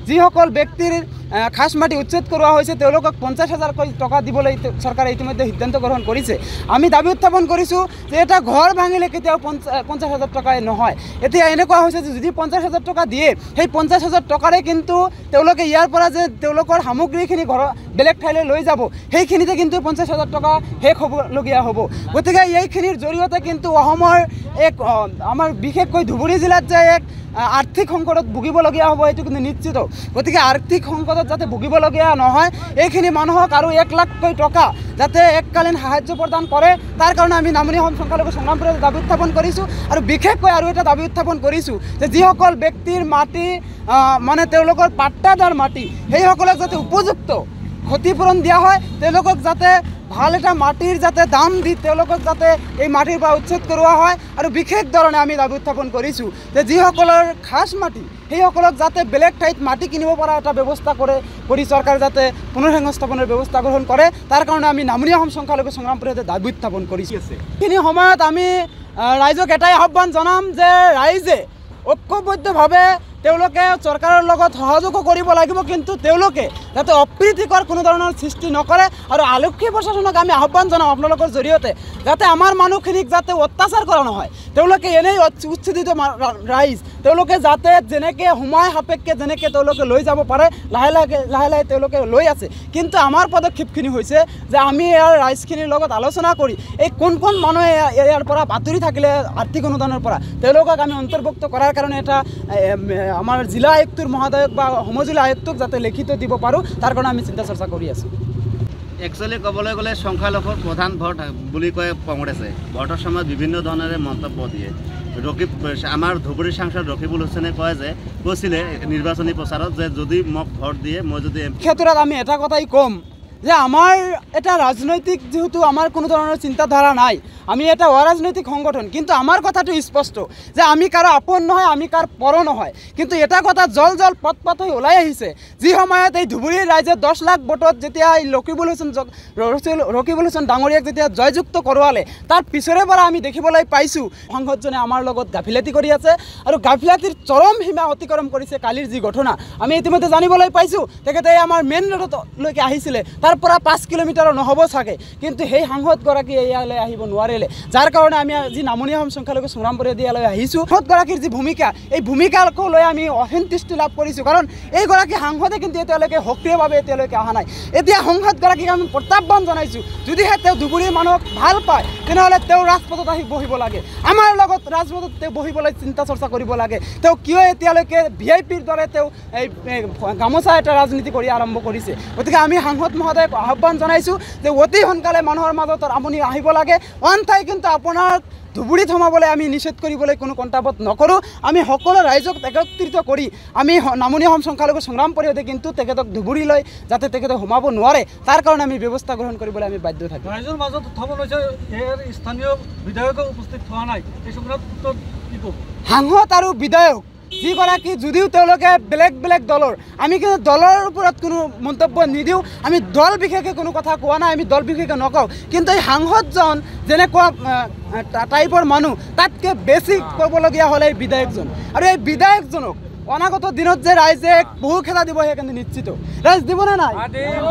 যিসকল ব্যক্তিৰ খাস মাটি উচ্ছেদ কৰোৱা হৈছে তেওঁলোকক 50,000 টকা দিবলৈ চৰকাৰে ইতিমধ্যে সিদ্ধান্ত গ্ৰহণ কৰিছে। আমি দাবী উত্থাপন কৰিছোঁ যে এটা ঘৰ ভাঙিলে কেতিয়াও 50,000 টকাই নহয়। এতিয়া এনেকুৱা হৈছে যে যদি 50,000 টকা দিয়ে সেই 50,000 টকাৰে কিন্তু তেওঁলোকে ইয়াৰ পৰা যে তেওঁলোকৰ সামগ্ৰীখিনি ঘৰৰ বেলেগ ঠাইলৈ লৈ যাব সেইখিনিতে কিন্তু 50,000 টকা শেষ হ'বলগীয়া হ'ব। গতিকে এইখিনিৰ জৰিয়তে কিন্তু অসমৰ এক আমাৰ বিশেষকৈ ধুবুৰী জিলাত যে এক আৰ্থিক সংকটত ভুগিবলগীয়া হ'ব এইটো কিন্তু নিশ্চিত। গতিকে আৰ্থিক সংকটত যাতে ভুগিবলগীয়া নহয় এইখিনি মানুহক আৰু 1 লাখকৈ টকা যাতে এককালীন সাহায্য প্ৰদান কৰে তাৰ কাৰণে আমি নামনি অসম সংখ্যালঘু সংগ্ৰাম পৰিষদে দাবী উত্থাপন কৰিছোঁ। আৰু বিশেষকৈ আৰু এটা দাবী উত্থাপন কৰিছোঁ যে যিসকল ব্যক্তিৰ মাটি মানে তেওঁলোকৰ পাট্টাদাৰ মাটি সেইসকলক যাতে উপযুক্ত ক্ষতিপূৰণ দিয়া হয়, তেওঁলোকক যাতে ভাল এটা মাটিৰ যাতে দাম দি তেওঁলোকক যাতে এই মাটিৰ পৰা উচ্ছেদ কৰোৱা হয়। আৰু বিশেষ ধৰণে আমি দাবী উত্থাপন কৰিছোঁ যে যিসকলৰ খাস মাটি সেইসকলক যাতে বেলেগ ঠাইত মাটি কিনিব পৰা এটা ব্যৱস্থা কৰি চৰকাৰে যাতে পুনৰ্সংস্থাপনৰ ব্যৱস্থা গ্ৰহণ কৰে তাৰ কাৰণে আমি নামনি অসম সংখ্যালঘু সংগ্ৰাম পৰিষদে দাবী উত্থাপন কৰিছোঁ। এইখিনি সময়ত আমি ৰাইজক এটাই আহ্বান জনাম যে ৰাইজে ঐক্যবদ্ধভাৱে তেওঁলোকে চৰকাৰৰ লগত সহযোগ কৰিব লাগিব, কিন্তু তেওঁলোকে যাতে অপ্ৰীতিকৰ কোনো ধৰণৰ সৃষ্টি নকৰে। আৰু আৰক্ষী প্ৰশাসনক আমি আহ্বান জনাম আপোনালোকৰ জৰিয়তে যাতে আমাৰ মানুহখিনিক যাতে অত্যাচাৰ কৰা নহয়। তেওঁলোকে এনেই উচ্ছেদিত ৰাইজ তেওঁলোকে যাতে যেনেকৈ সময় সাপেক্ষে যেনেকৈ তেওঁলোকে লৈ যাব পাৰে লাহে লাহে তেওঁলোকে লৈ আছে। কিন্তু আমাৰ পদক্ষেপখিনি হৈছে যে আমি ইয়াৰ ৰাইজখিনিৰ লগত আলোচনা কৰি এই কোন মানুহে ইয়াৰ পৰা বাতৰি থাকিলে আৰ্থিক অনুদানৰ পৰা তেওঁলোকক আমি অন্তৰ্ভুক্ত কৰাৰ কাৰণে এটা আমাৰ জিলা আয়ুক্তৰ মহোদয়ক বা সমজিলা আয়ুক্তক যাতে লিখিত দিব পাৰোঁ তাৰ কাৰণে আমি চিন্তা চৰ্চা কৰি আছোঁ। একচুৱেলি ক'বলৈ গ'লে সংখ্যালঘুৰ প্ৰধান ভোট বুলি কয় কংগ্ৰেছে। ভোটৰ সময়ত বিভিন্ন ধৰণেৰে মন্তব্য দিয়ে। আমাৰ ধুবুৰীৰ সাংসদ ৰকিবুল হুছেইনে কৈছিলে নিৰ্বাচনী প্ৰচাৰত যে যদি মোক ভোট দিয়ে মই যদি ক্ষেত্ৰত আমি এটা কথাই ক'ম যে আমাৰ এটা ৰাজনৈতিক যেহেতু আমাৰ কোনো ধৰণৰ চিন্তাধাৰা নাই, আমি এটা অৰাজনৈতিক সংগঠন, কিন্তু আমাৰ কথাটো স্পষ্ট যে আমি কাৰো আপন নহয়, আমি কাৰ পৰ নহয়। কিন্তু এটা কথা জল পট হৈ ওলাই আহিছে যি সময়ত এই ধুবুৰীৰ ৰাইজে 10 লাখ ভোটত যেতিয়া ৰকিবুল হুছেইন ডাঙৰীয়াক যেতিয়া জয়যুক্ত কৰোৱালে তাৰ পিছৰে পৰা আমি দেখিবলৈ পাইছোঁ সাংসদজনে আমাৰ লগত গাফিলতি কৰি আছে আৰু গাফিলতিৰ চৰম সীমা অতিক্ৰম কৰিছে। কালিৰ যি ঘটনা আমি ইতিমধ্যে জানিবলৈ পাইছোঁ তেখেতে আমাৰ মেইন ৰোডলৈকে আহিছিলে, তাৰ পৰা 5 কিলোমিটাৰো নহ'ব চাগে, কিন্তু সেই সাংসদগৰাকী ইয়ালৈ আহিব নোৱাৰিলে। যাৰ কাৰণে আমি আজি নামনি অসম সংখ্যালঘু সংগ্ৰাম পৰিষদে ইয়ালৈ আহিছোঁ। সাংসদগৰাকীৰ যি ভূমিকা এই ভূমিকাকো লৈ আমি অসন্তুষ্টি লাভ কৰিছোঁ, কাৰণ এইগৰাকী সাংসদে কিন্তু এতিয়ালৈকে সক্ৰিয়ভাৱে এতিয়ালৈকে অহা নাই। এতিয়া সাংসদগৰাকীক আমি প্ৰত্যাহ্বান জনাইছোঁ যদিহে তেওঁ ধুবুৰীৰ মানুহক ভাল পায় তেনেহ'লে তেওঁ ৰাজপথত আহি বহিব লাগে, আমাৰ লগত ৰাজপথত তেওঁ বহিবলৈ চিন্তা চৰ্চা কৰিব লাগে। তেওঁ কিয় এতিয়ালৈকে VIPৰ দৰে তেওঁ এই গামোচা এটা ৰাজনীতি কৰি আৰম্ভ কৰিছে। গতিকে আমি সাংসদ মহোদয়ক আহ্বান জনাইছোঁ যে অতি সোনকালে মানুহৰ মাজত আপুনি আহিব লাগে। অন্থাই কিন্তু আপোনাৰ ধুবুৰীত সোমাবলৈ আমি নিষেধ কৰিবলৈ কোনো কণ্ঠাবোধ নকৰোঁ। আমি সকলো ৰাইজক একত্ৰিত কৰি আমি নামনি অসম সংখ্যালঘু সংগ্ৰাম পৰিষদে কিন্তু তেখেতক ধুবুৰীলৈ যাতে তেখেতে সোমাব নোৱাৰে তাৰ কাৰণে আমি ব্যৱস্থা গ্ৰহণ কৰিবলৈ আমি বাধ্য থাকিম। ৰাইজৰ মাজত উত্থাপন হৈছে স্থানীয় বিধায়ক উপস্থিত হোৱা নাই, এই সংক্ৰান্তত কি ক'ব? সাংসদ আৰু বিধায়ক যিগৰাকী যদিও তেওঁলোকে বেলেগ দলৰ, আমি কিন্তু দলৰ ওপৰত কোনো মন্তব্য নিদিওঁ, আমি দল বিশেষে কোনো কথা কোৱা নাই, আমি দল বিশেষে নকওঁ। কিন্তু এই সাংসদজন যেনেকুৱা টাইপৰ মানুহ তাতকৈ বেছি ক'বলগীয়া হ'লে এই বিধায়কজন। আৰু এই বিধায়কজনক অনাগত দিনত যে ৰাইজে বহু খেদা দিব সেই কিন্তু নিশ্চিত। ৰাইজ দিবনে নাই?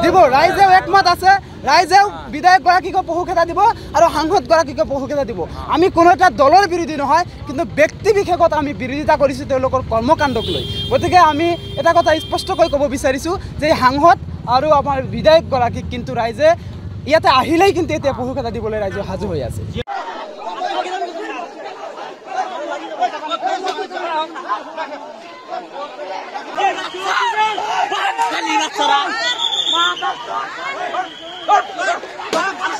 দিব। ৰাইজেও একমত আছে, ৰাইজেও বিধায়কগৰাকীকো বহু খেদা দিব আৰু সাংসদগৰাকীকো বহু খেদা দিব। আমি কোনো এটা দলৰ বিৰোধী নহয়, কিন্তু ব্যক্তি বিশেষত আমি বিৰোধিতা কৰিছোঁ তেওঁলোকৰ কৰ্মকাণ্ডক লৈ। গতিকে আমি এটা কথা স্পষ্টকৈ ক'ব বিচাৰিছোঁ যে সাংসদ আৰু আমাৰ বিধায়কগৰাকীক কিন্তু ৰাইজে ইয়াতে আহিলেই কিন্তু এতিয়া বহু খেদা দিবলৈ ৰাইজে সাজু হৈ আছে। Vamos,